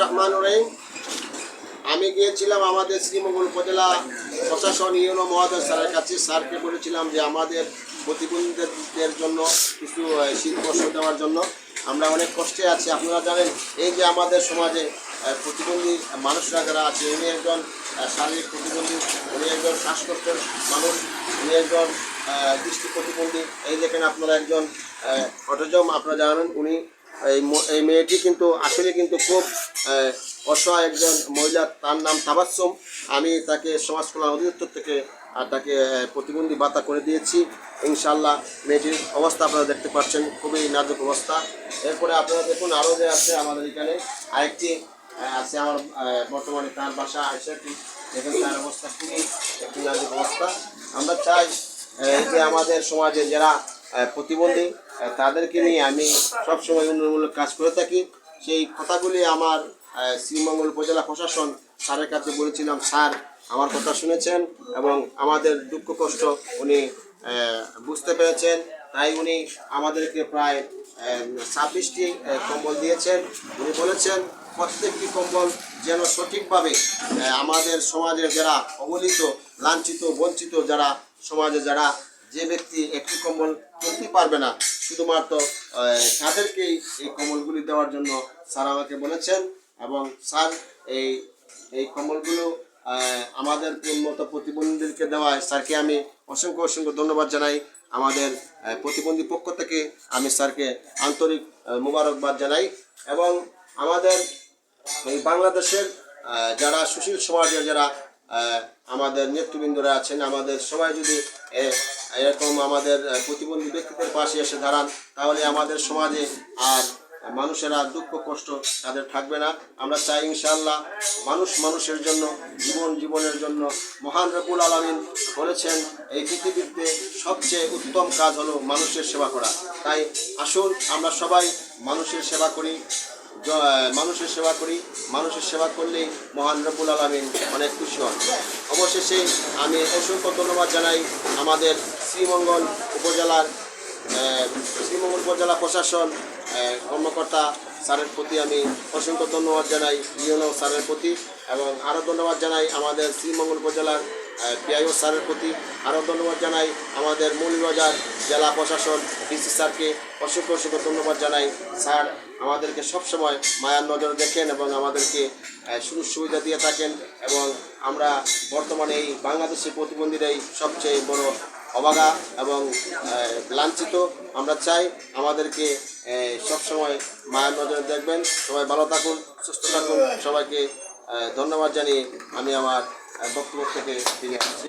রহমানির রহিম। আমি গিয়েছিলাম আমাদের শ্রীমঙ্গল উপজেলা প্রশাসন ইউনো মহোদয় স্যারের কাছে। স্যারকে বলেছিলাম যে আমাদের প্রতিবন্ধীদের জন্য কিছু শীতবস্ত্র দেওয়ার জন্য। আমরা অনেক কষ্টে আছি। আপনারা জানেন এই যে আমাদের সমাজে প্রতিবন্ধী মানুষরা যারা আছে, উনি একজন শারীরিক প্রতিবন্ধী, উনি একজন শ্বাসকষ্টের মানুষ, উনি একজন দৃষ্টি প্রতিবন্ধী। এই দেখেন আপনারা একজন অটিজম, আপনারা জানেন উনি এই মেয়েটি কিন্তু আসলে কিন্তু খুব অসহায় একজন মহিলা। তার নাম তাবাসসুম। আমি তাকে সমাজ কল্যাণ অধিদপ্তর থেকে তাকে প্রতিবন্ধী ভাতা করে দিয়েছি। ইনশাআল্লাহ মেয়েটির অবস্থা আপনারা দেখতে পাচ্ছেন, খুবই নাজুক অবস্থা। এরপরে আপনারা দেখুন আরও যে আছে আমাদের এখানে আরেকটি আছে আমার বর্তমানে তার বাসা আইসাটি। দেখেন তার অবস্থা খুবই একটি নাজুক অবস্থা। আমরা চাই যে আমাদের সমাজে যারা প্রতিবন্ধী তাদেরকে নিয়ে আমি সবসময় উন্নয়নমূলক কাজ করে থাকি। সেই কথাগুলি আমার শ্রীমঙ্গল উপজেলা প্রশাসন স্যারের কাছে বলেছিলাম। স্যার আমার কথা শুনেছেন এবং আমাদের দুঃখ কষ্ট উনি বুঝতে পেরেছেন। তাই উনি আমাদেরকে প্রায় 26টি কম্বল দিয়েছেন। উনি বলেছেন প্রত্যেকটি কম্বল যেন সঠিকভাবে আমাদের সমাজের যারা অবহেলিত, লাঞ্ছিত, বঞ্চিত যারা সমাজে যারা যে ব্যক্তি একটি কম্বল করতে পারবে না, শুধুমাত্র তাদেরকেই এই কম্বলগুলি দেওয়ার জন্য স্যার আমাকে বলেছেন। এবং স্যার এই কম্বলগুলো আমাদের মতো প্রতিবন্ধীদেরকে দেওয়ায় স্যারকে আমি অসংখ্য ধন্যবাদ জানাই। আমাদের প্রতিবন্ধী পক্ষ থেকে আমি স্যারকে আন্তরিক মোবারকবাদ জানাই। এবং আমাদের এই বাংলাদেশের যারা সুশীল সমাজের যারা আমাদের নেতৃবৃন্দরা আছেন, আমাদের সবাই যদি এরকম আমাদের প্রতিবন্ধী ব্যক্তিদের পাশে এসে দাঁড়ান, তাহলে আমাদের সমাজে আর মানুষেরা দুঃখ কষ্ট তাদের থাকবে না। আমরা চাই ইনশাআল্লাহ মানুষের জন্য, জীবনের জন্য। মহান রব্বুল আলামিন বলেছেন এই পৃথিবীতে সবচেয়ে উত্তম কাজ হলো মানুষের সেবা করা। তাই আসুন আমরা সবাই মানুষের সেবা করি। মানুষের সেবা করলেই মহান রব্বুল আলামিন অনেক খুশি হন। অবশেষে আমি অসংখ্য ধন্যবাদ জানাই আমাদের শ্রীমঙ্গল উপজেলা প্রশাসন কর্মকর্তা স্যারের প্রতি আমি অসংখ্য ধন্যবাদ জানাই, ইউনো স্যারের প্রতি। এবং আরও ধন্যবাদ জানাই আমাদের শ্রীমঙ্গল উপজেলার পিআইও স্যারের প্রতি। আরও ধন্যবাদ জানাই আমাদের মৌলভীবাজার জেলা প্রশাসন ডিসি স্যারকে অসংখ্য ধন্যবাদ জানাই। স্যার আমাদেরকে সবসময় মায়ার নজরে দেখেন এবং আমাদেরকে সুযোগ সুবিধা দিয়ে থাকেন। এবং আমরা বর্তমানে এই বাংলাদেশের প্রতিবন্ধীরাই সবচেয়ে বড় অবাগা এবং লাঞ্ছিত। আমরা চাই আমাদেরকে সবসময় মায়ের নজরে দেখবেন। সবাই ভালো থাকুন, সুস্থ থাকুন। সবাইকে ধন্যবাদ জানিয়ে আমি আমার বক্তব্য থেকে ফিরে আসছি।